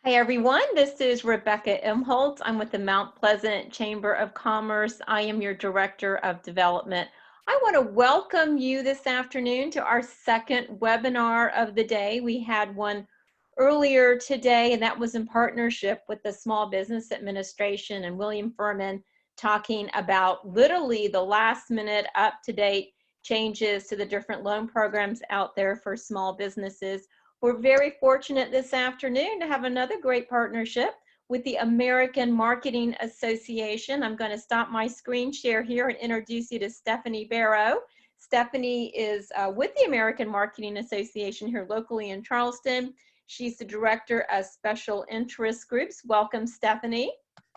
Hi, everyone. This is Rebecca Imholt. I'm with the Mount Pleasant Chamber of Commerce. I am your Director of Development. I want to welcome you this afternoon to our second webinar of the day. We had one earlier today, and that was in partnership with the Small Business Administration and William Furman, talking about literally the last minute up-to-date changes to the different loan programs out there for small businesses. We're very fortunate this afternoon to have another great partnership with the American Marketing Association. I'm going to stop my screen share here and introduce you to Stephanie Barrow. Stephanie is with the American Marketing Association here locally in Charleston. She's the Director of Special Interest Groups. Welcome, Stephanie.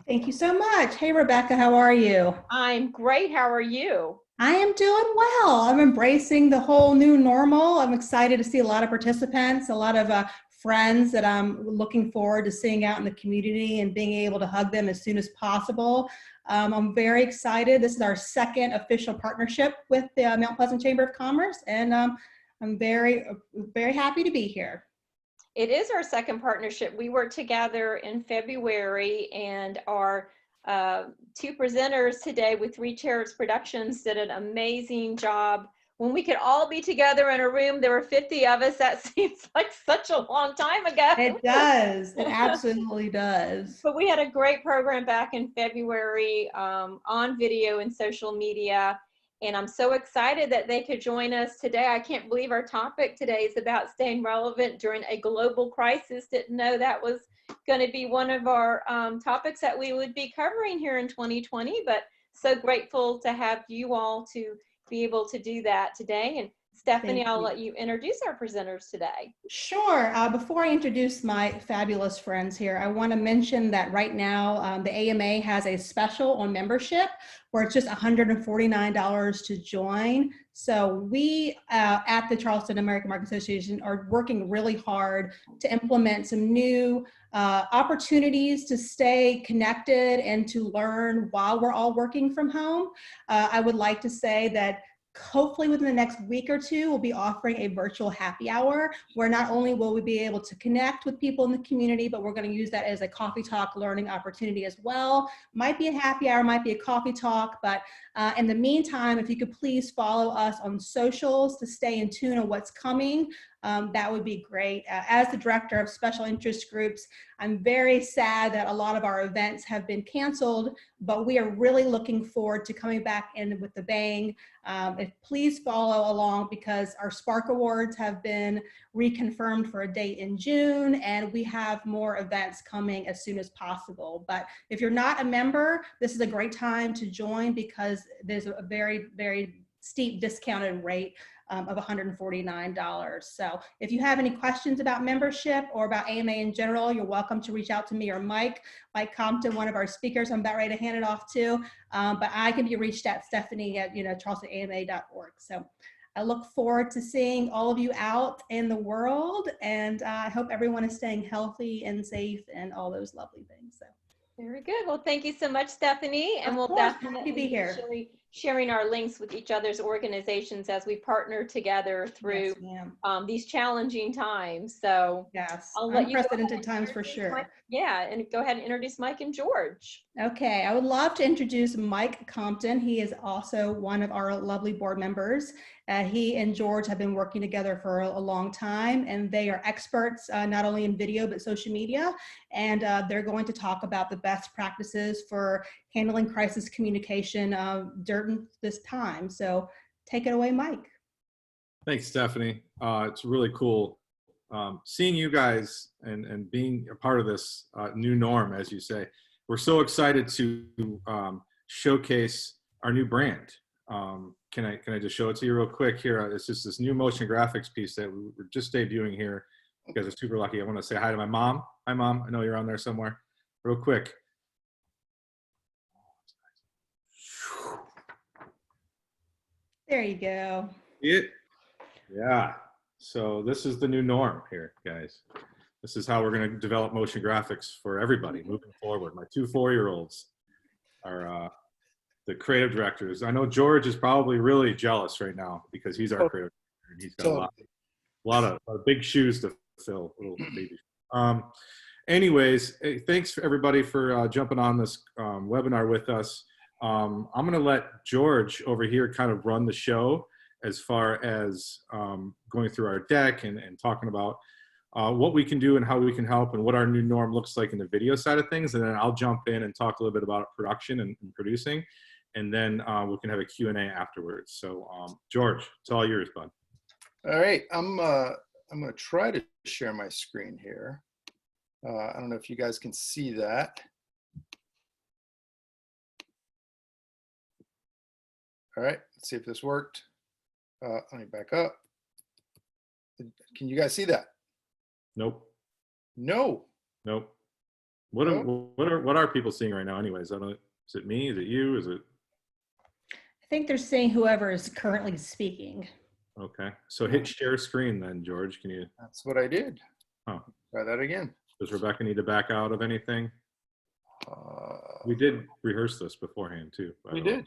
Thank you so much. Hey, Rebecca, how are you? I'm great. How are you? I am doing well. I'm embracing the whole new normal. I'm excited to see a lot of participants, a lot of friends that I'm looking forward to seeing out in the community and being able to hug them as soon as possible. I'm very excited. This is our second official partnership with the Mount Pleasant Chamber of Commerce, and I'm very, very happy to be here. It is our second partnership. We worked together in February, and our two presenters today with Three Chairs Productions did an amazing job. When we could all be together in a room, there were 50 of us. That seems like such a long time ago. It does. It absolutely does. But we had a great program back in February on video and social media. And I'm so excited that they could join us today. I can't believe our topic today is about staying relevant during a global crisis. Didn't know that was going to be one of our topics that we would be covering here in 2020, but so grateful to have you all to be able to do that today. And Stephanie, I'll let you introduce our presenters today. Sure. Before I introduce my fabulous friends here, I want to mention that right now the AMA has a special on membership where it's just $149 to join. So we at the Charleston American Marketing Association are working really hard to implement some new opportunities to stay connected and to learn while we're all working from home. I would like to say that hopefully within the next week or two, we'll be offering a virtual happy hour where not only will we be able to connect with people in the community, but we're going to use that as a coffee talk learning opportunity as well. Might be a happy hour, might be a coffee talk, but in the meantime, if you could please follow us on socials to stay in tune on what's coming, that would be great. As the Director of Special Interest Groups, I'm very sad that a lot of our events have been canceled, but we are really looking forward to coming back in with the bang. Please follow along because our Spark Awards have been reconfirmed for a date in June, and we have more events coming as soon as possible. But if you're not a member, this is a great time to join because there's a very, very steep discounted rate of $149. So if you have any questions about membership or about AMA in general, you're welcome to reach out to me or Mike Compton, one of our speakers. I'm about ready to hand it off to, but I can be reached at Stephanie at charlestonama.org. So I look forward to seeing all of you out in the world, and I hope everyone is staying healthy and safe and all those lovely things. So. Very good. Well, thank you so much, Stephanie. And we'll definitely be here. Sharing our links with each other's organizations as we partner together through these challenging times. So yes, I'll let unprecedented times for sure. Mike, and go ahead and introduce Mike and George. Okay, I would love to introduce Mike Compton. He is also one of our lovely board members. He and George have been working together for a long time, and they are experts not only in video but social media, and they're going to talk about the best practices for handling crisis communication during this time. So take it away, Mike. Thanks, Stephanie. It's really cool seeing you guys and being a part of this new norm, as you say. We're so excited to showcase our new brand. Can I just show it to you real quick here? It's just this new motion graphics piece that we're just debuting here. You guys are super lucky. I want to say hi to my mom. Hi, Mom. I know you're on there somewhere. Real quick. There you go. See it? Yeah. So this is the new norm here, guys. This is how we're going to develop motion graphics for everybody moving forward. My two 4-year-olds are the creative directors. I know George is probably really jealous right now because he's our creative director and he's got a lot of big shoes to fill, little baby. Anyways, thanks for everybody for jumping on this webinar with us. I'm going to let George over here kind of run the show as far as going through our deck and talking about what we can do and how we can help and what our new norm looks like in the video side of things. And then I'll jump in and talk a little bit about production and producing. And then we can have a Q&A afterwards. So George, it's all yours, bud. All right, I'm going to try to share my screen here. I don't know if you guys can see that. All right, let's see if this worked. Let me back up. Can you guys see that? Nope. No. Nope. What are people seeing right now anyways? I don't, is it me? Is it you? Is it? I think they're saying whoever is currently speaking. Okay. So hit share screen then, George. Can you? That's what I did. Oh. Try that again. Does Rebecca need to back out of anything? We did rehearse this beforehand too. We did.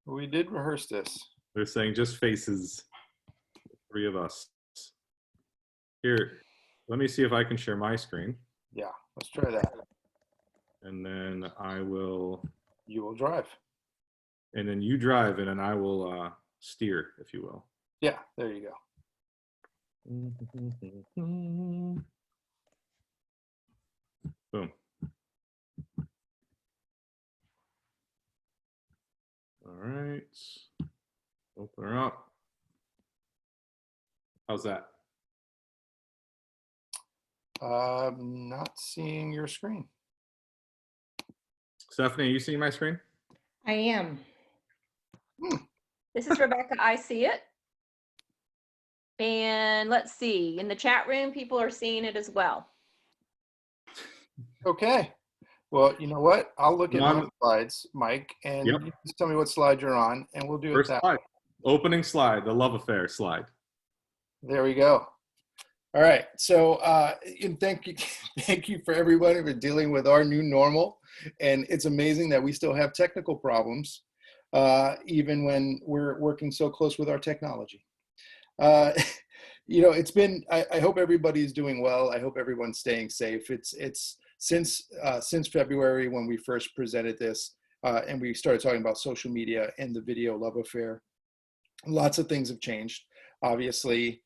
We did rehearse this. They're saying just faces, 3 of us. Here, let me see if I can share my screen. Yeah, let's try that. And then I will. You will drive. And then you drive, and then I will steer, if you will. Yeah, there you go. Boom. All right. Open her up. How's that? Not seeing your screen. Stephanie, are you seeing my screen? I am. This is Rebecca. I see it. And let's see, in the chat room, people are seeing it as well. Okay. Well, you know what? I'll look at my slides, Mike, and you just tell me what slide you're on, and we'll do First it that slide. Opening slide, the love affair slide. There we go. All right. So and thank you for everybody for dealing with our new normal. And it's amazing that we still have technical problems, even when we're working so close with our technology. You know, it's been, I hope everybody's doing well. I hope everyone's staying safe. It's since February when we first presented this and we started talking about social media and the video love affair, lots of things have changed. Obviously,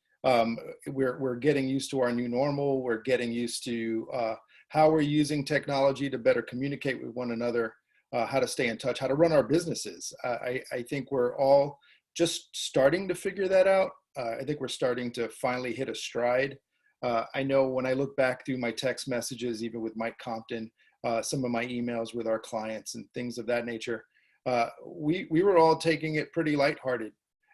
we're getting used to our new normal. We're getting used to how we're using technology to better communicate with one another, how to stay in touch, how to run our businesses. I think we're all just starting to figure that out. I think we're starting to finally hit a stride. I know when I look back through my text messages, even with Mike Compton, some of my emails with our clients and things of that nature, we were all taking it pretty lighthearted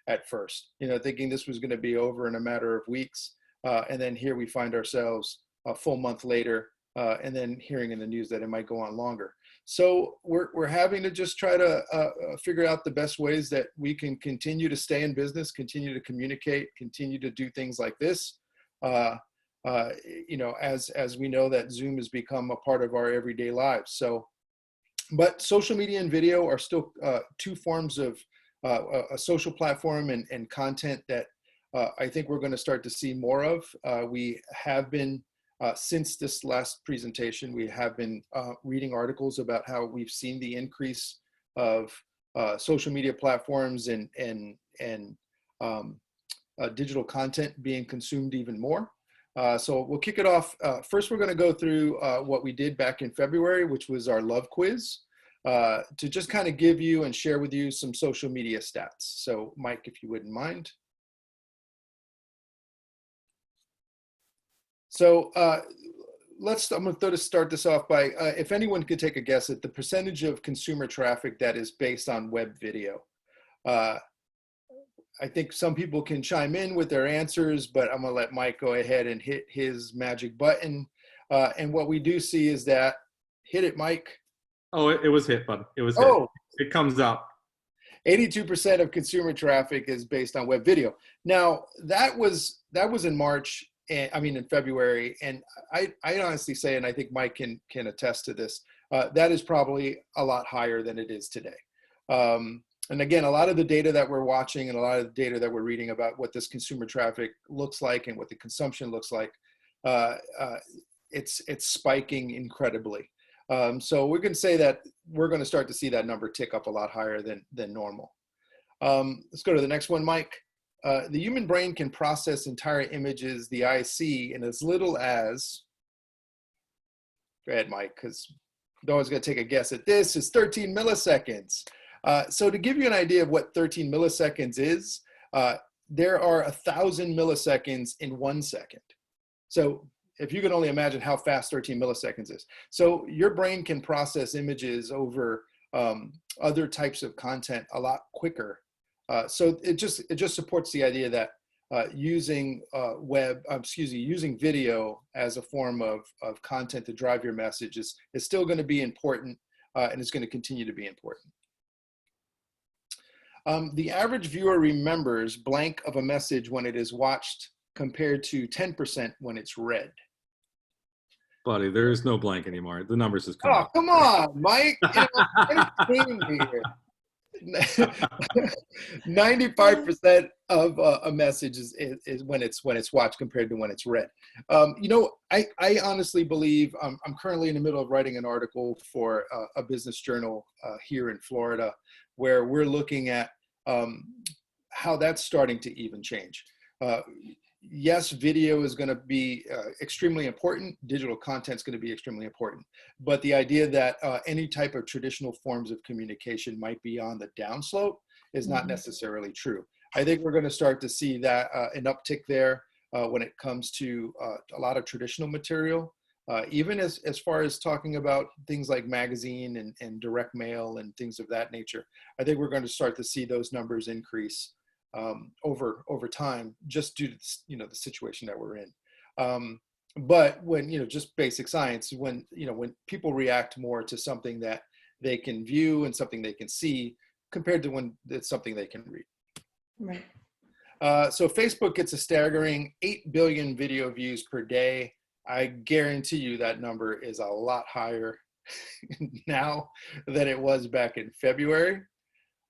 at first, you know, thinking this was going to be over in a matter of weeks. And then here we find ourselves a full month later, and then hearing in the news that it might go on longer. So we're having to just try to figure out the best ways that we can continue to stay in business, continue to communicate, continue to do things like this. You know, as we know that Zoom has become a part of our everyday lives. So, but social media and video are still two forms of a social platform and content that I think we're going to start to see more of. We have been, since this last presentation, we have been reading articles about how we've seen the increase of social media platforms and digital content being consumed even more. So we'll kick it off. First, we're going to go through what we did back in February, which was our love quiz, to just kind of give you and share with you some social media stats. So Mike, if you wouldn't mind. So I'm going to start this off by, if anyone could take a guess at the percentage of consumer traffic that is based on web video. I think some people can chime in with their answers, but I'm going to let Mike go ahead and hit his magic button. And what we do see is that, hit it, Mike. Oh, it was hit, bud. It was hit. Oh. It comes up. 82% of consumer traffic is based on web video. Now, that was in March, and I mean in February, and I honestly say, and I think Mike can attest to this, that is probably a lot higher than it is today. And again, a lot of the data that we're watching and a lot of the data that we're reading about what this consumer traffic looks like and what the consumption looks like it's spiking incredibly. So we're going to say that we're going to start to see that number tick up a lot higher than normal. Let's go to the next one, Mike. The human brain can process entire images the eye see in as little as, go ahead, Mike, because no one's going to take a guess at this, is 13 milliseconds. So to give you an idea of what 13 milliseconds is, there are 1,000 milliseconds in 1 second. So if you can only imagine how fast 13 milliseconds is. So your brain can process images over other types of content a lot quicker. So it just supports the idea that using using video as a form of content to drive your message is still going to be important, and it's going to continue to be important. The average viewer remembers blank of a message when it is watched compared to 10% when it's read. Buddy, there is no blank anymore. The numbers just come Oh, up. come on, Mike. You know, entertain me here. 95% of a message is when it's watched compared to when it's read. You know, I honestly believe I'm currently in the middle of writing an article for a business journal here in Florida, where we're looking at how that's starting to even change. Yes, video is going to be extremely important. Digital content is going to be extremely important. But the idea that any type of traditional forms of communication might be on the downslope is not necessarily true. I think we're going to start to see that an uptick there when it comes to a lot of traditional material, even as far as talking about things like magazine and direct mail and things of that nature. I think we're going to start to see those numbers increase over time, just due to the situation that we're in. But when just basic science, when people react more to something that they can view and something they can see compared to when it's something they can read. Right. So Facebook gets a staggering 8 billion video views per day. I guarantee you that number is a lot higher now than it was back in February.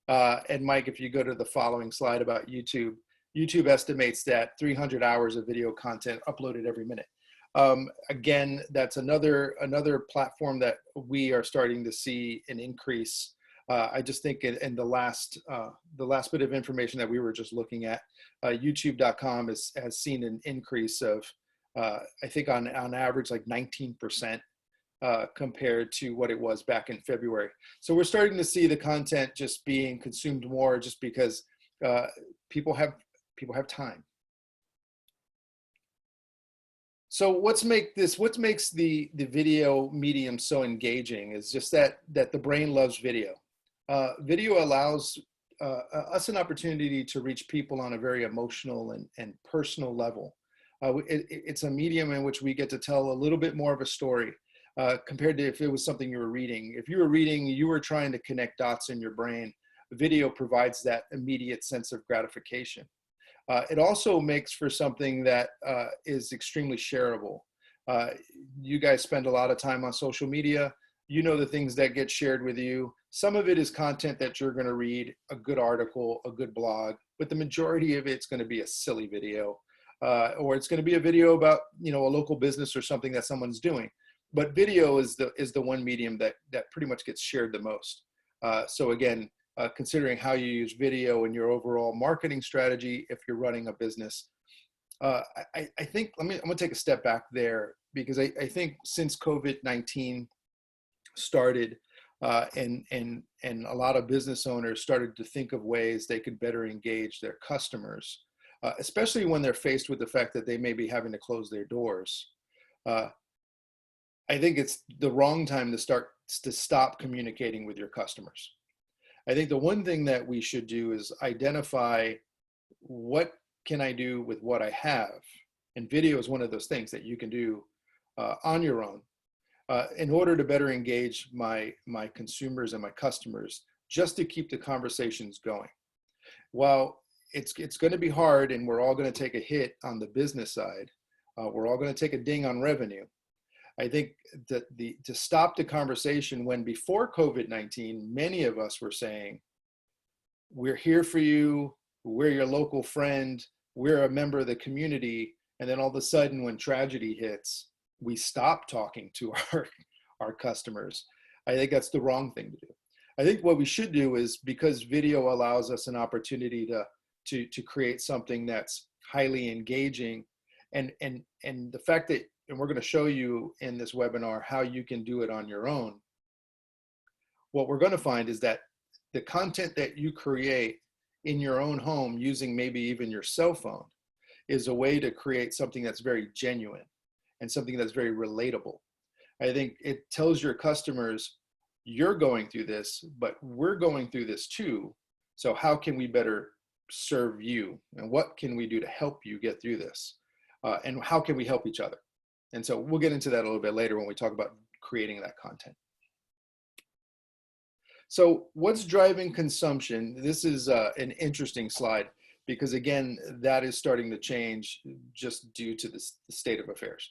And Mike, if you go to the following slide about YouTube, YouTube estimates that 300 hours of video content uploaded every minute. Again, that's another platform that we are starting to see an increase. I just think in the last bit of information that we were just looking at, YouTube.com has seen an increase of, I think on average, like 19%. Compared to what it was back in February. So we're starting to see the content just being consumed more just because people have time. So what makes the video medium so engaging is just that the brain loves video. Video allows us an opportunity to reach people on a very emotional and personal level. It's a medium in which we get to tell a little bit more of a story. Compared to if it was something you were reading. If you were reading, you were trying to connect dots in your brain. Video provides that immediate sense of gratification. It also makes for something that is extremely shareable. You guys spend a lot of time on social media. You know the things that get shared with you. Some of it is content that you're going to read, a good article, a good blog, but the majority of it's going to be a silly video, or it's going to be a video about a local business or something that someone's doing. But video is the one medium that pretty much gets shared the most. So again, considering how you use video in your overall marketing strategy, if you're running a business, I think I'm gonna take a step back there, because I think since COVID-19 started, and a lot of business owners started to think of ways they could better engage their customers, especially when they're faced with the fact that they may be having to close their doors. I think it's the wrong time to stop communicating with your customers. I think the one thing that we should do is identify what can I do with what I have. And video is one of those things that you can do on your own in order to better engage my consumers and my customers, just to keep the conversations going. While it's going to be hard, and we're all going to take a hit on the business side, we're all going to take a ding on revenue. I think that to stop the conversation, when before COVID-19, many of us were saying, we're here for you, we're your local friend, we're a member of the community. And then all of a sudden, when tragedy hits, we stop talking to our customers. I think that's the wrong thing to do. I think what we should do is, because video allows us an opportunity to create something that's highly engaging, and the fact that, and we're going to show you in this webinar how you can do it on your own. What we're going to find is that the content that you create in your own home using maybe even your cell phone is a way to create something that's very genuine and something that's very relatable. I think it tells your customers, you're going through this, but we're going through this too. So how can we better serve you? And what can we do to help you get through this? And how can we help each other? And so we'll get into that a little bit later when we talk about creating that content. So what's driving consumption? This is an interesting slide, because again, that is starting to change just due to the state of affairs.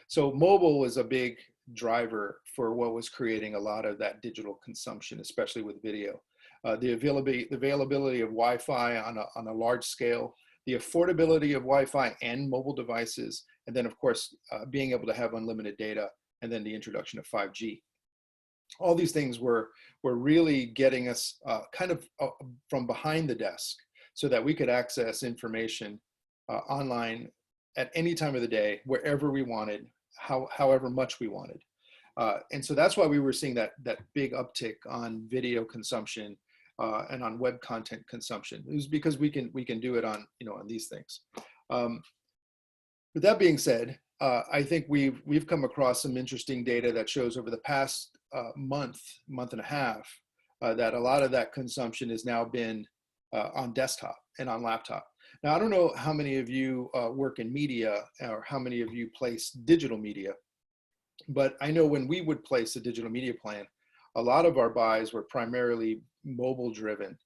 So mobile was a big driver for what was creating a lot of that digital consumption, especially with video. The availability of Wi-Fi on a large scale, the affordability of Wi-Fi and mobile devices, and then of course, being able to have unlimited data, and then the introduction of 5G. All these things were really getting us kind of from behind the desk, so that we could access information online at any time of the day, wherever we wanted, however much we wanted. And so that's why we were seeing that big uptick on video consumption and on web content consumption. It was because we can do it on, on these things. With that being said, I think we've come across some interesting data that shows over the past month and a half that a lot of that consumption has now been on desktop and on laptop. Now, I don't know how many of you work in media, or how many of you place digital media, but I know when we would place a digital media plan, a lot of our buys were primarily mobile driven,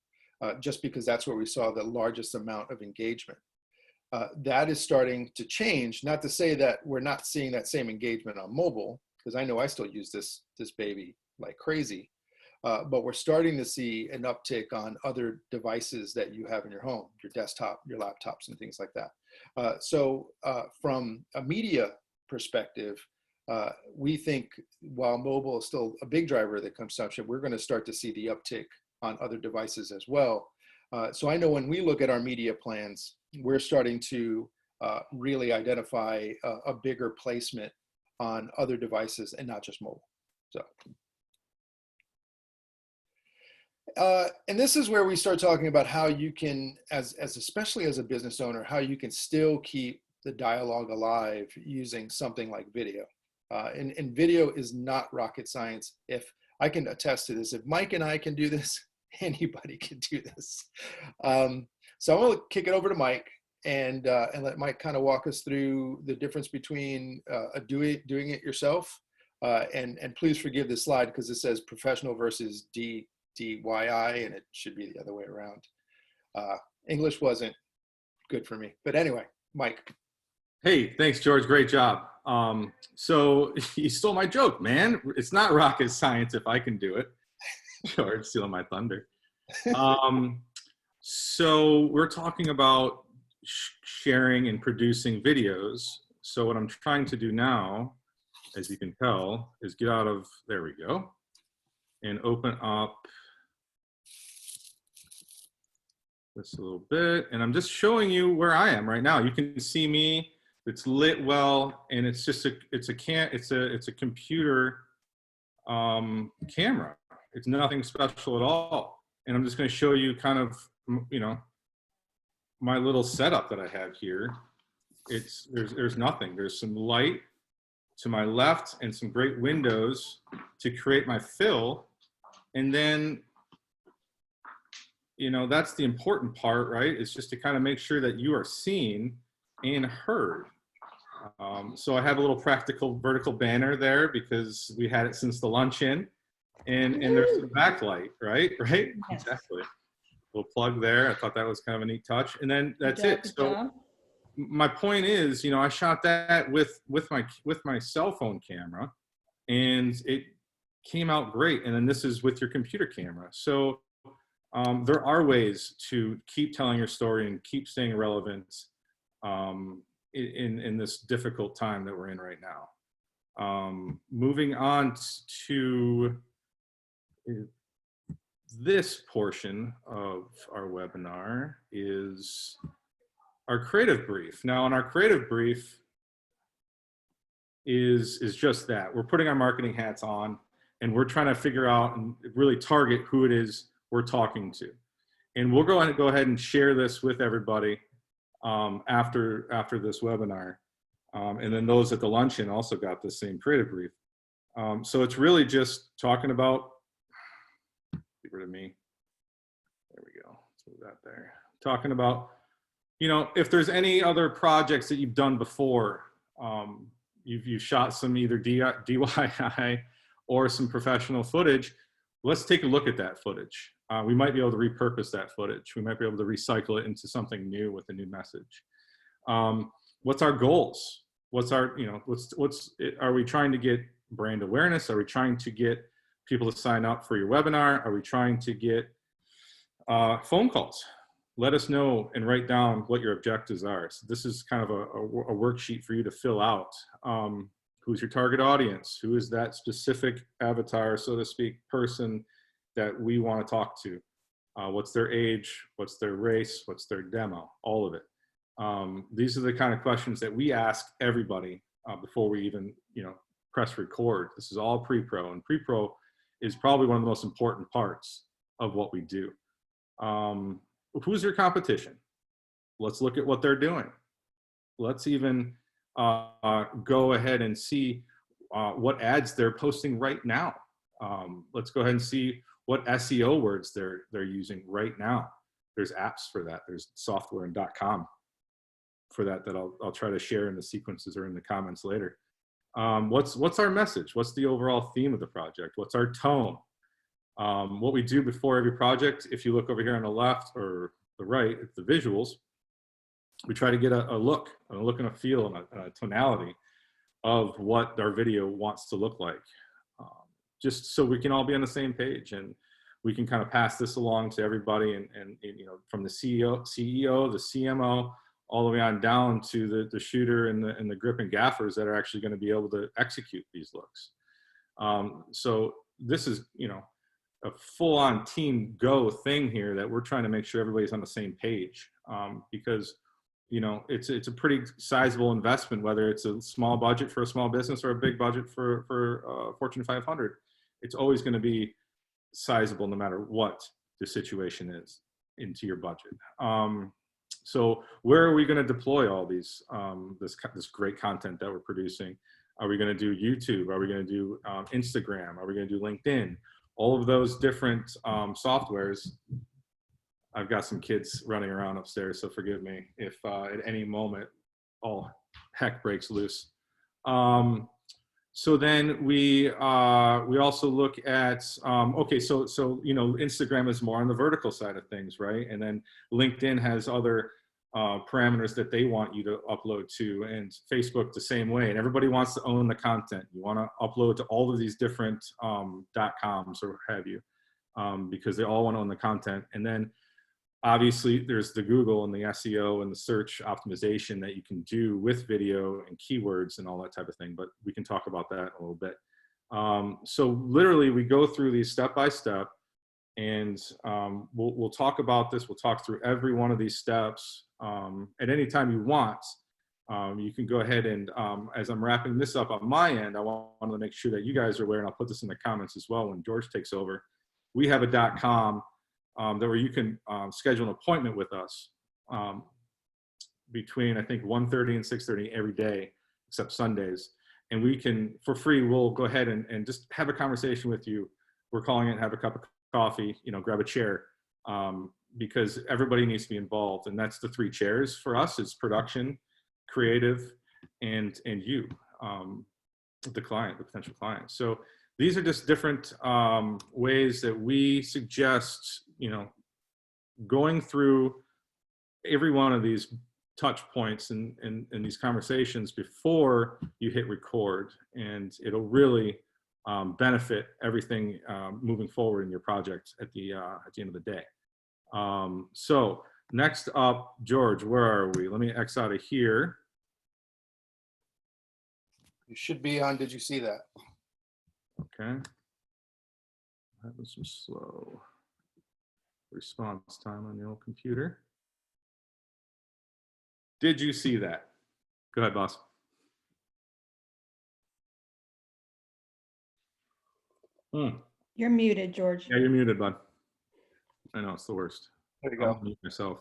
just because that's where we saw the largest amount of engagement. That is starting to change. Not to say that we're not seeing that same engagement on mobile, because I know I still use this baby like crazy. But we're starting to see an uptick on other devices that you have in your home, your desktop, your laptops, and things like that. So from a media perspective, we think while mobile is still a big driver of the consumption, we're going to start to see the uptick on other devices as well. So I know when we look at our media plans, we're starting to really identify a bigger placement on other devices and not just mobile. So. And this is where we start talking about how you can, especially as a business owner, how you can still keep the dialogue alive using something like video. And video is not rocket science. If I can attest to this, if Mike and I can do this, anybody can do this. So I'm going to kick it over to Mike and let Mike kind of walk us through the difference between doing it yourself. And please forgive the slide because it says professional versus DIY, and it should be the other way around. English wasn't good for me, but anyway, Mike. Hey, thanks, George. Great job. So you stole my joke, man. It's not rocket science if I can do it. George, stealing my thunder. So we're talking about sharing and producing videos. So what I'm trying to do now, as you can tell, is get out of, there we go, and open up this a little bit. And I'm just showing you where I am right now. You can see me. It's lit well, and it's just it's a computer camera. It's nothing special at all. And I'm just going to show you kind of, my little setup that I have here. There's nothing. There's some light to my left and some great windows to create my fill. And then, that's the important part, right? It's just to kind of make sure that you are seen and heard. So I have a little practical vertical banner there because we had it since the luncheon, and there's the backlight, right? Yes. Exactly. Little plug there. I thought that was kind of a neat touch, and then that's it. So my point is, I shot that with my cell phone camera, and it came out great. And then this is with your computer camera. So there are ways to keep telling your story and keep staying relevant in this difficult time that we're in right now. Moving on to this portion of our webinar is our creative brief. Now, in our creative brief is just that. We're putting our marketing hats on, and we're trying to figure out and really target who it is we're talking to. And we'll go ahead and share this with everybody after this webinar. And then those at the luncheon also got the same creative brief. So it's really just talking about, get rid of me. There we go. Let's move that there. Talking about, you know, if there's any other projects that you've done before, you've shot some either DIY or some professional footage, let's take a look at that footage. We might be able to repurpose that footage. We might be able to recycle it into something new with a new message. What's our goals? What's our, you know, are we trying to get brand awareness? Are we trying to get people to sign up for your webinar? Are we trying to get phone calls? Let us know and write down what your objectives are. So this is kind of a worksheet for you to fill out. Who's your target audience? Who is that specific avatar, so to speak, person that we want to talk to? What's their age? What's their race? What's their demo? All of it. These are the kind of questions that we ask everybody before we even, you know, press record. This is all pre-pro, and pre-pro is probably one of the most important parts of what we do. Who's your competition? Let's look at what they're doing. Let's even go ahead and see what ads they're posting right now. Let's go ahead and see what SEO words they're using right now. There's apps for that. There's software and .com for that I'll try to share in the sequences or in the comments later. What's our message? What's the overall theme of the project? What's our tone? What we do before every project, if you look over here on the left or the right, it's the visuals. We try to get a look and a feel and a tonality of what our video wants to look like, just so we can all be on the same page and we can kind of pass this along to everybody and you know, from the CEO, the CMO, all the way on down to the shooter and the grip and gaffers that are actually going to be able to execute these looks. So this is, you know, a full-on team go thing here that we're trying to make sure everybody's on the same page, because, you know, it's a pretty sizable investment, whether it's a small budget for a small business or a big budget for Fortune 500. It's always going to be sizable no matter what the situation is into your budget. So where are we going to deploy all these this great content that we're producing? Are we going to do YouTube? Are we going to do Instagram? Are we going to do LinkedIn? All of those different softwares. I've got some kids running around upstairs, so forgive me if at any moment all heck breaks loose. So then we also look at, okay, so you know, Instagram is more on the vertical side of things, right? And then LinkedIn has other parameters that they want you to upload to, and Facebook the same way. And everybody wants to own the content. You want to upload to all of these different .coms or what have you, because they all want to own the content. And then obviously there's the Google and the SEO and the search optimization that you can do with video and keywords and all that type of thing, but we can talk about that a little bit. So literally we go through these step by step, and we'll talk about this. We'll talk through every one of these steps. At any time you want, you can go ahead and, as I'm wrapping this up on my end, I want to make sure that you guys are aware, and I'll put this in the comments as well when George takes over. We have a .com that where you can schedule an appointment with us between, I think, 1:30 and 6:30 every day, except Sundays. And we can, for free, we'll go ahead and just have a conversation with you. We're calling it have a cup of coffee, you know, grab a chair, because everybody needs to be involved. And that's the three chairs for us: is production, creative, and you, the client, the potential client. So these are just different ways that we suggest, you know, going through every one of these touch points and these conversations before you hit record, and it'll really benefit everything moving forward in your project at the end of the day. So next up, George, where are we? Let me X out of here. You should be on. Did you see that? Okay. Having some slow response time on the old computer. Did you see that? Go ahead, boss. You're muted, George. Yeah, you're muted, bud. I know, it's the worst. There you I'll go. mute myself.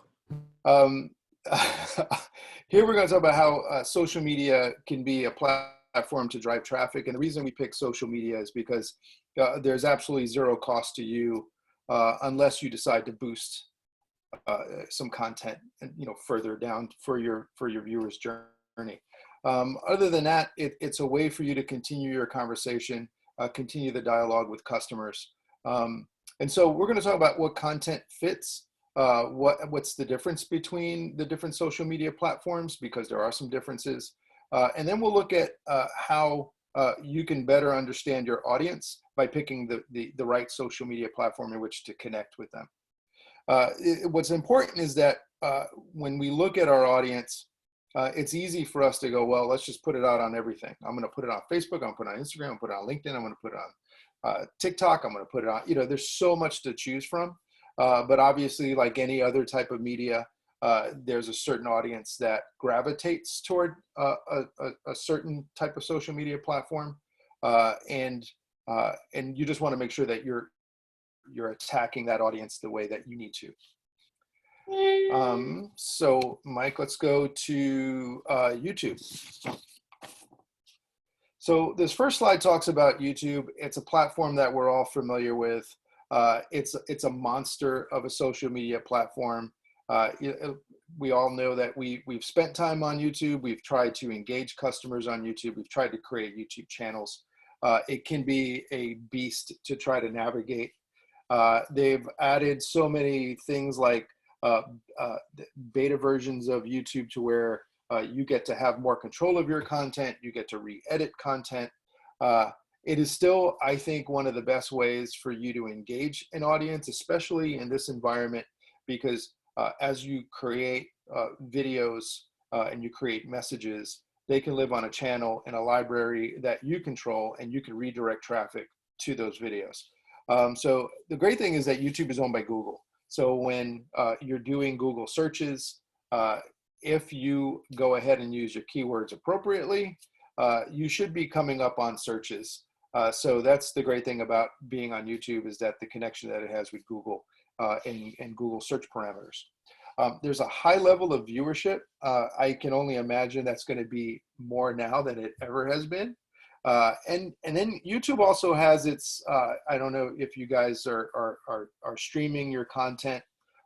Here we're going to talk about how social media can be a platform to drive traffic. And the reason we pick social media is because there's absolutely zero cost to you unless you decide to boost some content and further down for your viewers' journey. Other than that, it's a way for you to continue your conversation, continue the dialogue with customers. And so we're going to talk about what content fits. What's the difference between the different social media platforms, because there are some differences. And then we'll look at how you can better understand your audience by picking the right social media platform in which to connect with them. What's important is that when we look at our audience, it's easy for us to go, well, let's just put it out on everything. I'm going to put it on Facebook. I'm going to put it on Instagram. I'm going to put it on LinkedIn. I'm going to put it on TikTok. I'm going to put it on, there's so much to choose from. But obviously, like any other type of media, there's a certain audience that gravitates toward a certain type of social media platform. And you just want to make sure that you're attacking that audience the way that you need to. So Mike, let's go to YouTube. So this first slide talks about YouTube. It's a platform that we're all familiar with. It's a monster of a social media platform. We all know that we've spent time on YouTube. We've tried to engage customers on YouTube. We've tried to create YouTube channels. It can be a beast to try to navigate. They've added so many things like beta versions of YouTube to where you get to have more control of your content. You get to re-edit content. It is still, I think, one of the best ways for you to engage an audience, especially in this environment, because as you create videos and you create messages, they can live on a channel in a library that you control, and you can redirect traffic to those videos. So the great thing is that YouTube is owned by Google. So when you're doing Google searches, if you go ahead and use your keywords appropriately, you should be coming up on searches. So that's the great thing about being on YouTube, is that the connection that it has with Google and Google search parameters. There's a high level of viewership. I can only imagine that's going to be more now than it ever has been. And then YouTube also has its, I don't know if you guys are streaming your content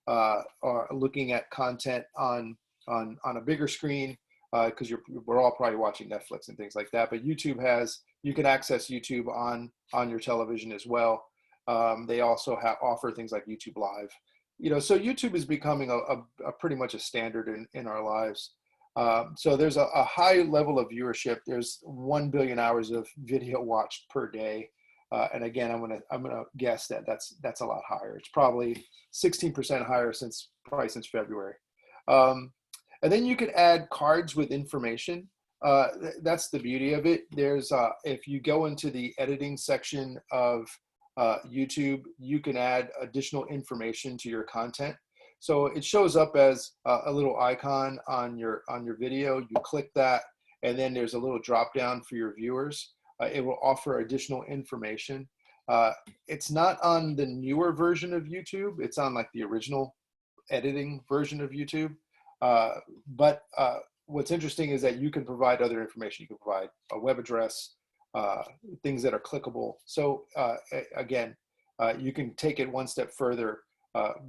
or looking at content on a bigger screen, because we're all probably watching Netflix and things like that. But YouTube you can access YouTube on your television as well. They also offer things like YouTube Live. So YouTube is becoming a pretty much a standard in our lives. So there's a high level of viewership. There's 1 billion hours of video watched per day. And again, I'm gonna guess that that's a lot higher. It's probably 16% higher since February. And then you can add cards with information. That's the beauty of it. There's if you go into the editing section of YouTube, you can add additional information to your content. So it shows up as a little icon on your video. You click that, and then there's a little drop down for your viewers. It will offer additional information. It's not on the newer version of YouTube. It's on like the original editing version of YouTube. But what's interesting is that you can provide other information. You can provide a web address, things that are clickable. So again, you can take it one step further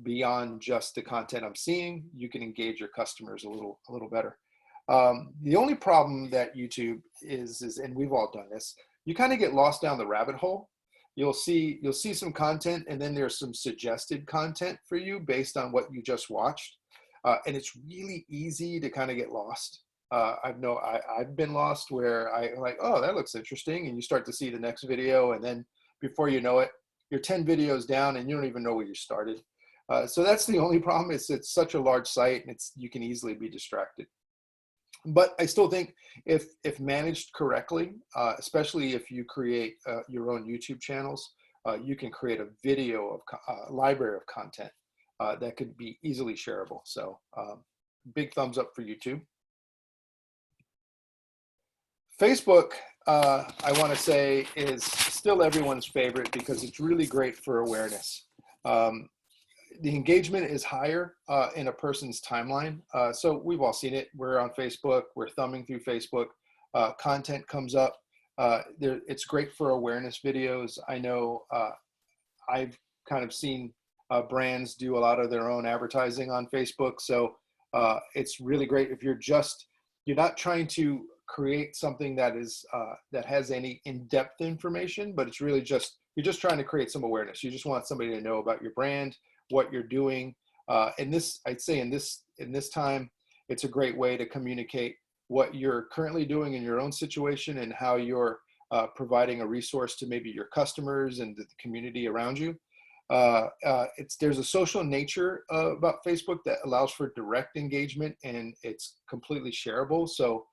beyond just the content I'm seeing. You can engage your customers a little better. The only problem that YouTube is, and we've all done this, you kind of get lost down the rabbit hole. You'll see some content, and then there's some suggested content for you based on what you just watched. And it's really easy to kind of get lost. I've been lost where I'm like, oh, that looks interesting. And you start to see the next video, and then before you know it, you're 10 videos down and you don't even know where you started. So that's the only problem. It's such a large site, and you can easily be distracted. But I still think if managed correctly, especially if you create your own YouTube channels, you can create a video of library of content that could be easily shareable. So big thumbs up for YouTube. Facebook, I want to say, is still everyone's favorite because it's really great for awareness. The engagement is higher in a person's timeline. So we've all seen it. We're on Facebook, we're thumbing through Facebook, content comes up. It's great for awareness videos. I know I've kind of seen brands do a lot of their own advertising on Facebook. So it's really great if you're not trying to create something that is that has any in-depth information, but it's really you're just trying to create some awareness. You just want somebody to know about your brand, what you're doing. And this, I'd say in this time, it's a great way to communicate what you're currently doing in your own situation and how you're providing a resource to maybe your customers and the community around you. There's a social nature about Facebook that allows for direct engagement, and it's completely shareable. So,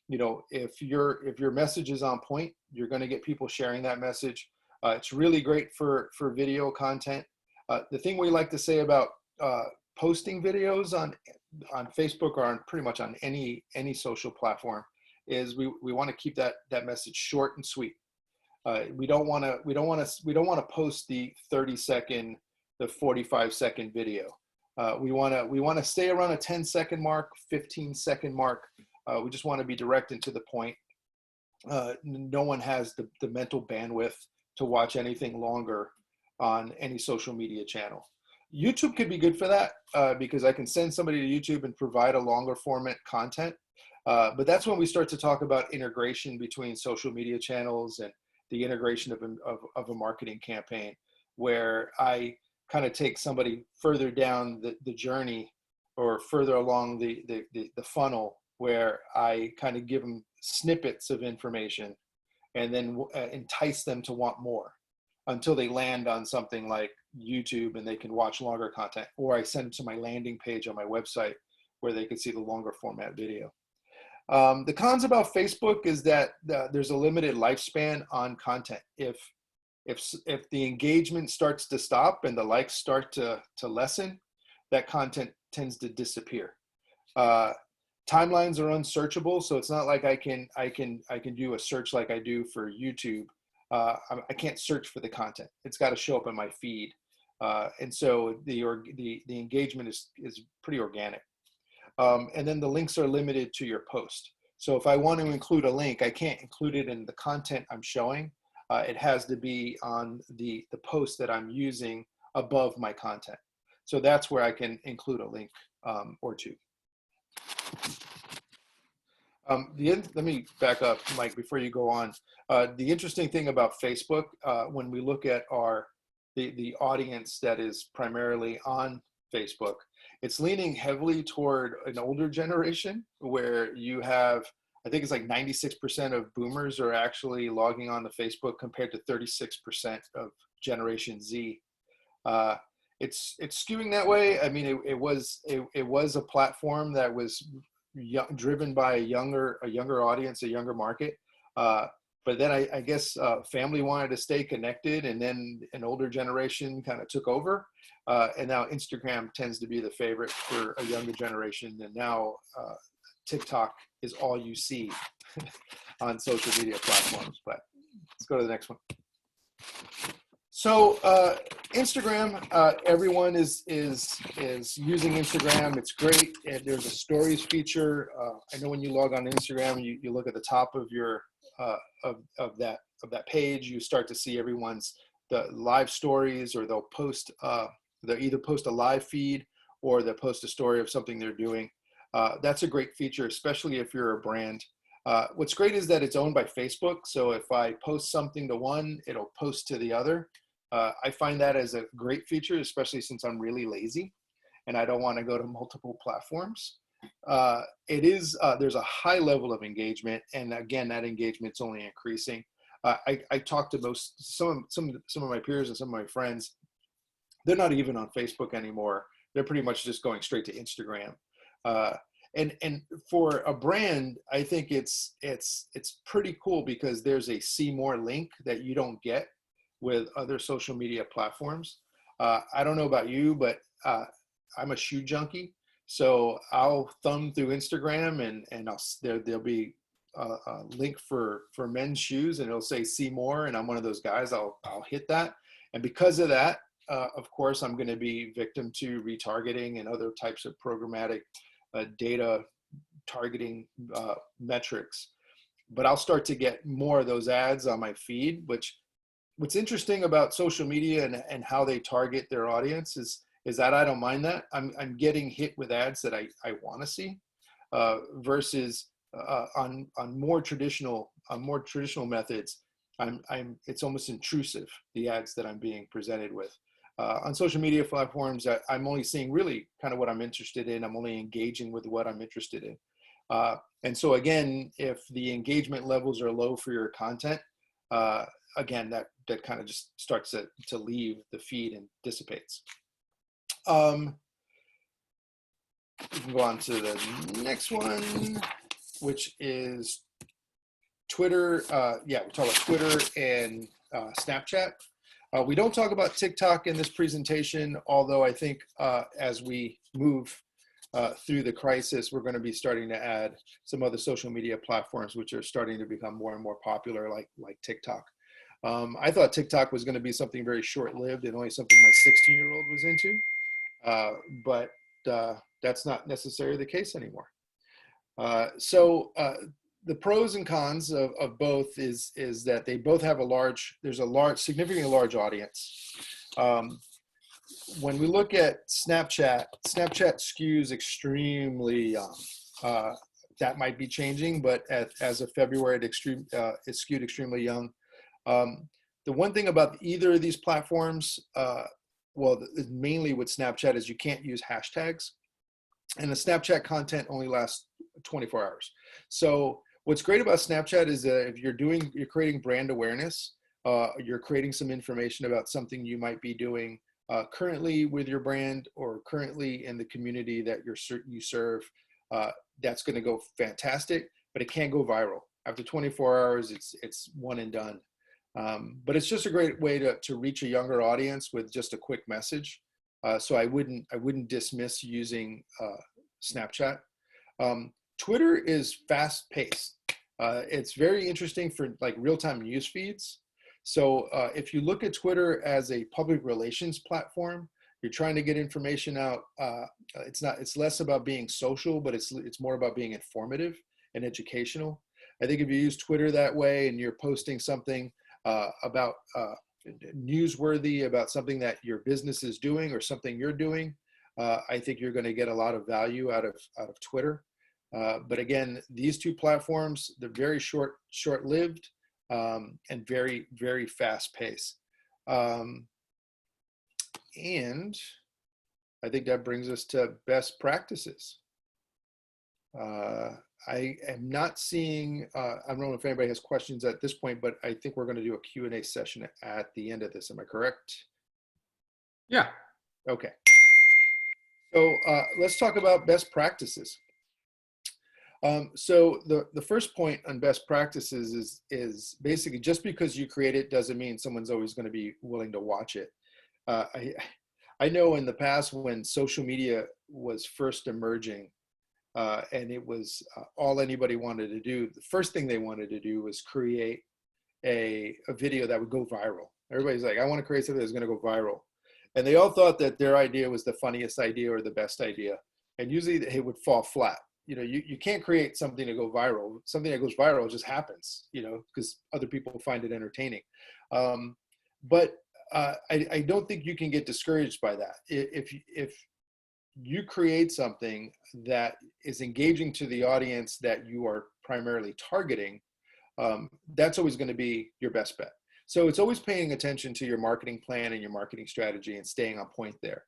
you know, if your message is on point, you're going to get people sharing that message. It's really great for video content. The thing we like to say about posting videos on Facebook or on pretty much on any social platform is we want to keep that message short and sweet. We don't want to post the 30-second, the 45-second video. We want to stay around a 10-second mark, 15-second mark. We just want to be direct and to the point. No one has the mental bandwidth to watch anything longer on any social media channel. YouTube could be good for that because I can send somebody to YouTube and provide a longer format content. But that's when we start to talk about integration between social media channels and the integration of a marketing campaign, where I kind of take somebody further down the journey or further along the funnel, where I kind of give them snippets of information and then entice them to want more until they land on something like YouTube and they can watch longer content, or I send them to my landing page on my website where they can see the longer format video. The cons about Facebook is that there's a limited lifespan on content. If the engagement starts to stop and the likes start to lessen, that content tends to disappear. Timelines are unsearchable, so it's not like I can do a search like I do for YouTube. I can't search for the content. It's got to show up in my feed, and so the engagement is pretty organic. And then the links are limited to your post. So if I want to include a link, I can't include it in the content I'm showing. It has to be on the post that I'm using above my content. So that's where I can include a link or two. Let me back up, Mike, before you go on. The interesting thing about Facebook, when we look at the audience that is primarily on Facebook, it's leaning heavily toward an older generation, where you have, I think it's like 96% of boomers are actually logging on to Facebook compared to 36% of Generation Z. It's skewing that way. I mean, it was a platform that was driven by a younger audience, a younger market. But then I guess family wanted to stay connected, and then an older generation kind of took over. And now Instagram tends to be the favorite for a younger generation. And now TikTok is all you see on social media platforms. But let's go to the next one. So Instagram, everyone is using Instagram. It's great. And there's a stories feature. I know when you log on to Instagram, you look at the top of your of that page, you start to see everyone's the live stories, or they'll either post a live feed or they'll post a story of something they're doing. That's a great feature, especially if you're a brand. What's great is that it's owned by Facebook. So if I post something to one, it'll post to the other. I find that as a great feature, especially since I'm really lazy and I don't want to go to multiple platforms. There's a high level of engagement, and again, that engagement's only increasing. I talk to some of my peers and some of my friends. They're not even on Facebook anymore. They're pretty much just going straight to Instagram. And for a brand, I think it's pretty cool because there's a see more link that you don't get with other social media platforms. I don't know about you, but I'm a shoe junkie. So I'll thumb through Instagram and there'll be a link for men's shoes and it'll say see more. And I'm one of those guys, I'll hit that. And because of that, of course, I'm going to be victim to retargeting and other types of programmatic data targeting metrics. But I'll start to get more of those ads on my feed, what's interesting about social media and how they target their audience is that I don't mind that. I'm getting hit with ads that I want to see versus on more traditional methods. It's almost intrusive, the ads that I'm being presented with. On social media platforms, I'm only seeing really kind of what I'm interested in. I'm only engaging with what I'm interested in. And so again, if the engagement levels are low for your content, again, that kind of just starts to leave the feed and dissipates. We can go on to the next one, which is Twitter. Yeah, we talk about Twitter and Snapchat. We don't talk about TikTok in this presentation, although I think as we move through the crisis, we're going to be starting to add some other social media platforms which are starting to become more and more popular, like TikTok. I thought TikTok was going to be something very short-lived and only something my 16-year-old was into, but that's not necessarily the case anymore. So the pros and cons of both is that they both have there's a significantly large audience. When we look at Snapchat skews extremely young. That might be changing, but as of February, it skewed extremely young. The one thing about either of these platforms, well, mainly with Snapchat, is you can't use hashtags, and the Snapchat content only lasts 24 hours. So what's great about Snapchat is that if you're creating brand awareness, you're creating some information about something you might be doing currently with your brand or currently in the community that you serve, that's going to go fantastic, but it can't go viral. After 24 hours, it's one and done. But it's just a great way to reach a younger audience with just a quick message. So I wouldn't dismiss using Snapchat. Twitter is fast paced. It's very interesting for like real-time news feeds. So if you look at Twitter as a public relations platform, you're trying to get information out. It's less about being social, but it's more about being informative and educational. I think if you use Twitter that way and you're posting something about newsworthy about something that your business is doing or something you're doing, I think you're going to get a lot of value out of Twitter. But again, these two platforms, they're very short-lived and very, very fast-paced. And I think that brings us to best practices. I am not seeing, I don't know if anybody has questions at this point, but I think we're going to do a Q&A session at the end of this. Am I correct? Yeah. Okay. So let's talk about best practices. So the first point on best practices is basically just because you create it doesn't mean someone's always going to be willing to watch it. I know in the past when social media was first emerging, and it was all anybody wanted to do, the first thing they wanted to do was create a video that would go viral. Everybody's like, I want to create something that's going to go viral. And they all thought that their idea was the funniest idea or the best idea. And usually it would fall flat. You know, you can't create something to go viral. Something that goes viral just happens, you know, because other people find it entertaining. But I don't think you can get discouraged by that. If you create something that is engaging to the audience that you are primarily targeting, that's always going to be your best bet. So it's always paying attention to your marketing plan and your marketing strategy and staying on point there.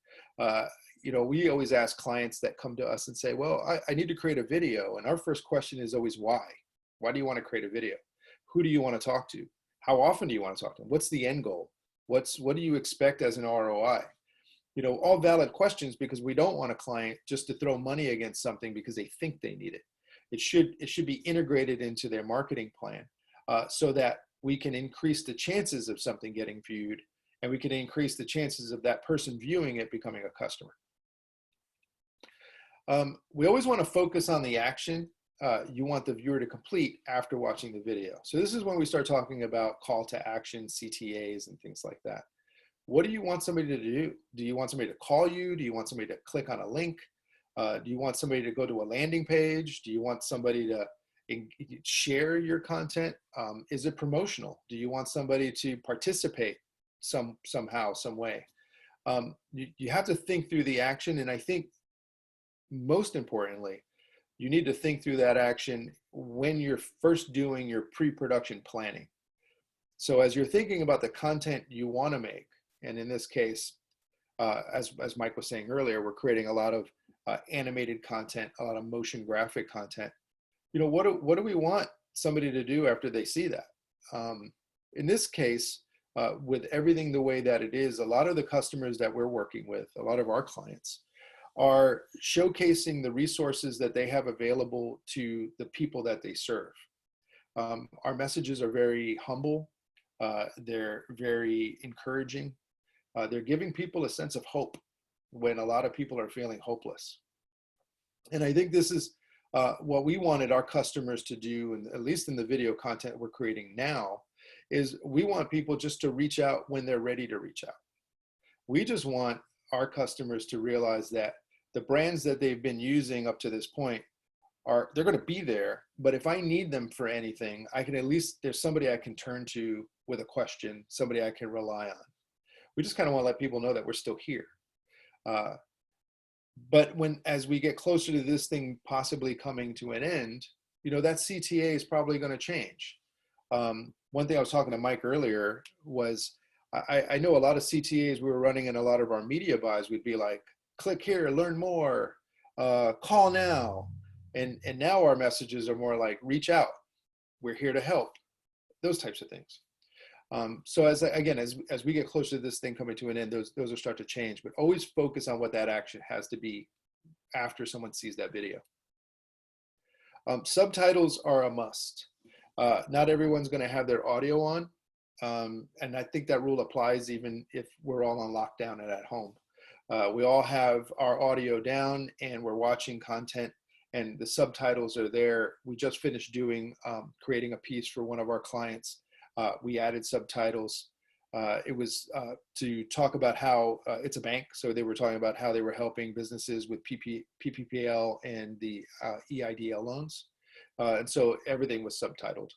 You know, we always ask clients that come to us and say, well, I need to create a video. And our first question is always why? Why do you want to create a video? Who do you want to talk to? How often do you want to talk to them? What's the end goal? What do you expect as an ROI? all valid questions, because we don't want a client just to throw money against something because they think they need it. It should be integrated into their marketing plan, so that we can increase the chances of something getting viewed, and we can increase the chances of that person viewing it becoming a customer. We always want to focus on the action you want the viewer to complete after watching the video. So this is when we start talking about call to action, CTAs, and things like that. What do you want somebody to do? Do you want somebody to call you? Do you want somebody to click on a link? Do you want somebody to go to a landing page? Do you want somebody to share your content? Is it promotional? Do you want somebody to participate somehow, some way? You have to think through the action, and I think most importantly, you need to think through that action when you're first doing your pre-production planning. So as you're thinking about the content you want to make, and in this case, as Mike was saying earlier, we're creating a lot of animated content, a lot of motion graphic content. What do we want somebody to do after they see that? In this case, with everything the way that it is, a lot of the customers that we're working with, a lot of our clients, are showcasing the resources that they have available to the people that they serve. Our messages are very humble. They're very encouraging. They're giving people a sense of hope when a lot of people are feeling hopeless. And I think this is what we wanted our customers to do, and at least in the video content we're creating now, is we want people just to reach out when they're ready to reach out. We just want our customers to realize that the brands that they've been using up to this point they're going to be there, but if I need them for anything, I can at least, there's somebody I can turn to with a question, somebody I can rely on. We just kind of want to let people know that we're still here. But as we get closer to this thing possibly coming to an end, that CTA is probably going to change. One thing I was talking to Mike earlier was, I know a lot of CTAs we were running in a lot of our media buys, we'd be like, click here, learn more, call now. And now our messages are more like, reach out, we're here to help, those types of things. So as we get closer to this thing coming to an end, those will start to change, but always focus on what that action has to be after someone sees that video. Subtitles are a must. Not everyone's going to have their audio on. And I think that rule applies even if we're all on lockdown and at home. We all have our audio down and we're watching content and the subtitles are there. We just finished creating a piece for one of our clients. We added subtitles. It was to talk about how it's a bank. So they were talking about how they were helping businesses with PPPL and the EIDL loans. And so everything was subtitled.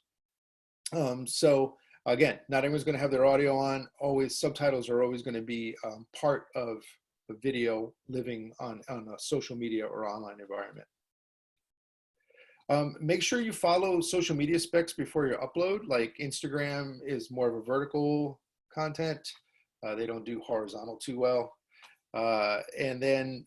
So again, not everyone's going to have their audio on. Subtitles are always going to be part of the video living on a social media or online environment. Make sure you follow social media specs before you upload. Like Instagram is more of a vertical content. They don't do horizontal too well. And then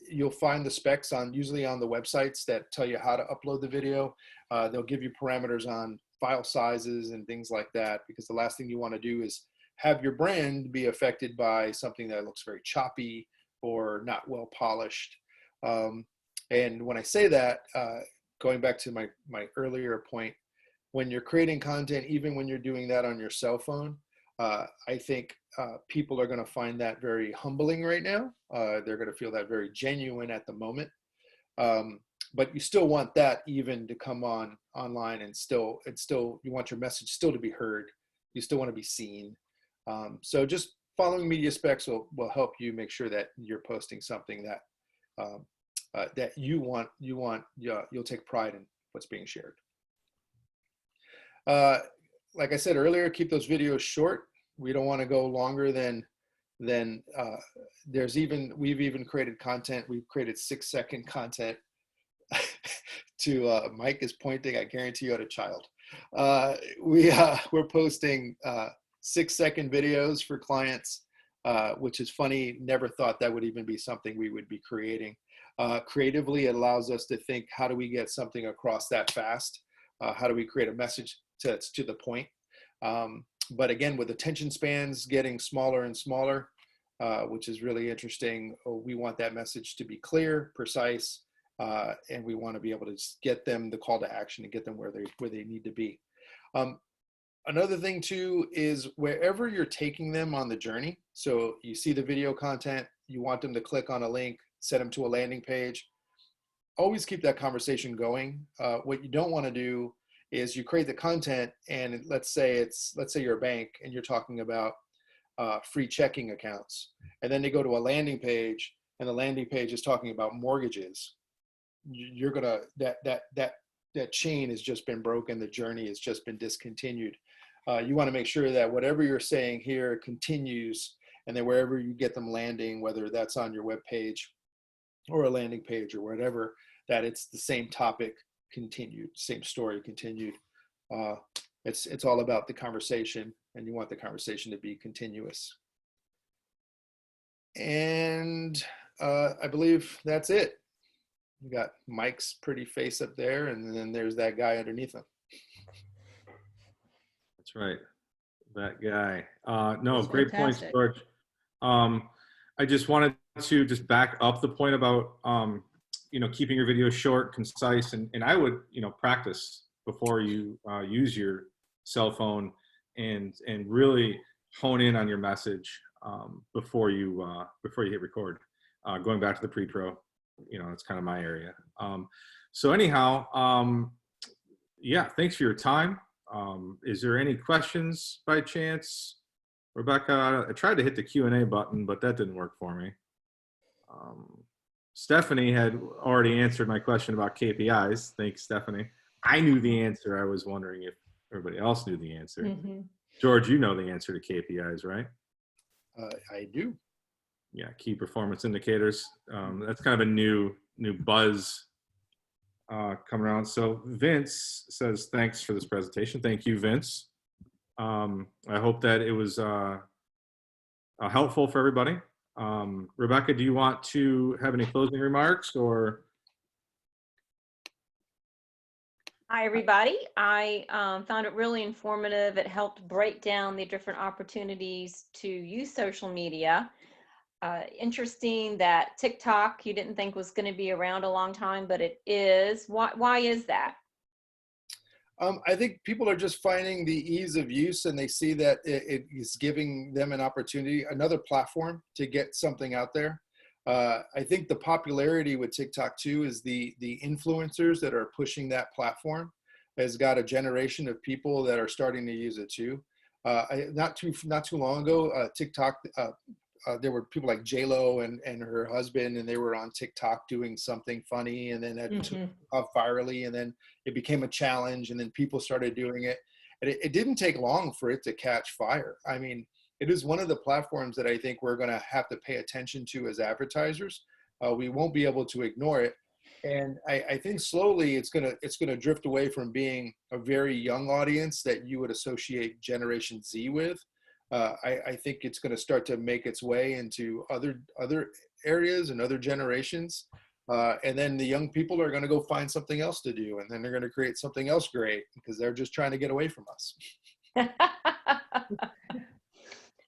you'll find the specs usually on the websites that tell you how to upload the video. They'll give you parameters on file sizes and things like that, because the last thing you want to do is have your brand be affected by something that looks very choppy or not well polished. And when I say that, going back to my earlier point, when you're creating content, even when you're doing that on your cell phone, I think people are going to find that very humbling right now. They're going to feel that very genuine at the moment. But you still want that even to come online, and you want your message still to be heard. You still want to be seen. So just following media specs will help you make sure that you're posting something that that you'll take pride in what's being shared. Like I said earlier, keep those videos short. We don't want to go longer than we've even created content. We've created 6-second content to Mike is pointing. I guarantee you had a child. We're posting 6-second videos for clients, which is funny. Never thought that would even be something we would be creating. Creatively, it allows us to think, how do we get something across that fast? How do we create a message that's to the point? But again, with attention spans getting smaller and smaller, which is really interesting. We want that message to be clear, precise, and we want to be able to just get them the call to action and get them where they need to be. Another thing too is wherever you're taking them on the journey. So you see the video content, you want them to click on a link, send them to a landing page. Always keep that conversation going. What you don't want to do is you create the content, and let's say you're a bank and you're talking about free checking accounts, and then they go to a landing page, and the landing page is talking about mortgages. You're gonna that chain has just been broken. The journey has just been discontinued. You want to make sure that whatever you're saying here continues, and then wherever you get them landing, whether that's on your web page or a landing page or whatever, that it's the same topic continued, same story continued. It's all about the conversation, and you want the conversation to be continuous. And I believe that's it. You got Mike's pretty face up there, and then there's that guy underneath him. That's right, that guy. No, That's great fantastic. points, George. I just wanted to just back up the point about keeping your videos short, concise, and I would practice before you use your cell phone and really hone in on your message before you hit record. Going back to the pre-pro, it's kind of my area. So anyhow, yeah, thanks for your time. Is there any questions by chance? Rebecca, I tried to hit the Q&A button, but that didn't work for me. Stephanie had already answered my question about KPIs. Thanks, Stephanie. I knew the answer. I was wondering if everybody else knew the answer. Mm-hmm. George, you know the answer to KPIs, right? I do. Yeah, key performance indicators. That's kind of a new buzz coming around. So Vince says, thanks for this presentation. Thank you, Vince. I hope that it was helpful for everybody. Rebecca, do you want to have any closing remarks or? Hi, everybody. I found it really informative. It helped break down the different opportunities to use social media. Interesting that TikTok you didn't think was going to be around a long time, but it is. Why is that? I think people are just finding the ease of use, and they see that it is giving them an opportunity, another platform to get something out there. I think the popularity with TikTok too is the influencers that are pushing that platform has got a generation of people that are starting to use it too. Not too long ago, TikTok, there were people like J-Lo and her husband, and they were on TikTok doing something funny, and then that took off virally, and then it became a challenge, and then people started doing it. And it didn't take long for it to catch fire. I mean, it is one of the platforms that I think we're going to have to pay attention to as advertisers. We won't be able to ignore it. And I think slowly it's gonna drift away from being a very young audience that you would associate Generation Z with. I think it's going to start to make its way into other areas and other generations. And then the young people are going to go find something else to do. And then they're going to create something else great because they're just trying to get away from us.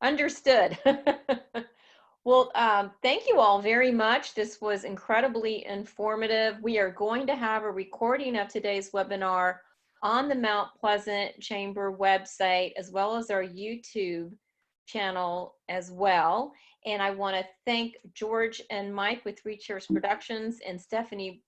Understood. Well, thank you all very much. This was incredibly informative. We are going to have a recording of today's webinar on the Mount Pleasant Chamber website, as well as our YouTube channel as well. And I want to thank George and Mike with Three Cheers Productions and Stephanie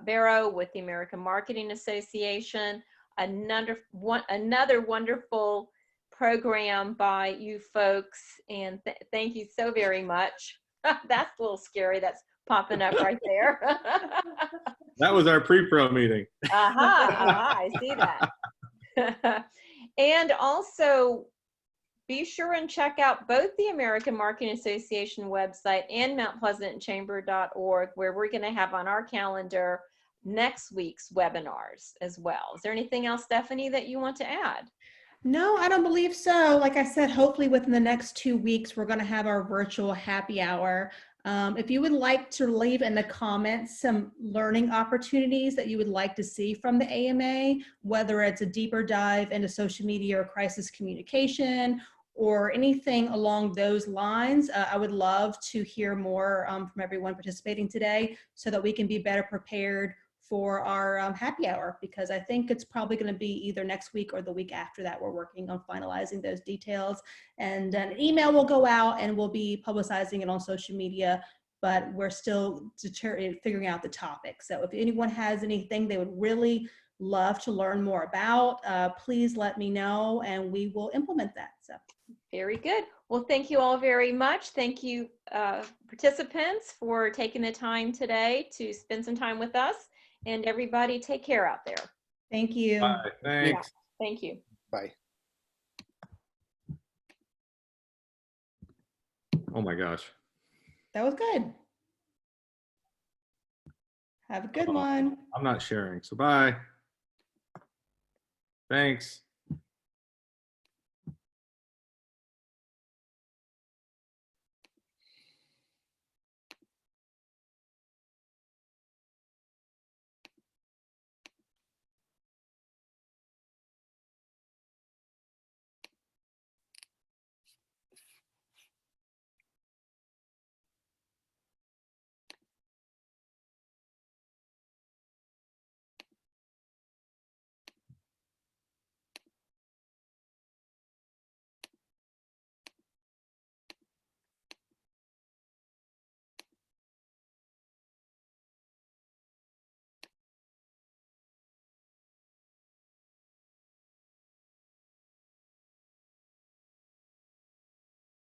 Barrow with the American Marketing Association. Another wonderful program by you folks, and thank you so very much. That's a little scary. That's popping up right there. That was our pre-pro meeting. I see that. And also be sure and check out both the American Marketing Association website and mountpleasantchamber.org, where we're going to have on our calendar next week's webinars as well. Is there anything else, Stephanie, that you want to add? No, I don't believe so. Like I said, hopefully within the next 2 weeks, we're going to have our virtual happy hour. If you would like to leave in the comments some learning opportunities that you would like to see from the AMA, whether it's a deeper dive into social media or crisis communication, or anything along those lines, I would love to hear more from everyone participating today so that we can be better prepared for our happy hour, because I think it's probably going to be either next week or the week after that. We're working on finalizing those details, and an email will go out and we'll be publicizing it on social media, but we're still figuring out the topic. So if anyone has anything they would really love to learn more about, please let me know and we will implement that. So very good. Well, thank you all very much. Thank you, participants, for taking the time today to spend some time with us. And everybody, take care out there. thank you. Bye. Thanks. Thank you. Bye. Oh my gosh. That was good. Have a good one. I'm not sharing, so bye. Thanks.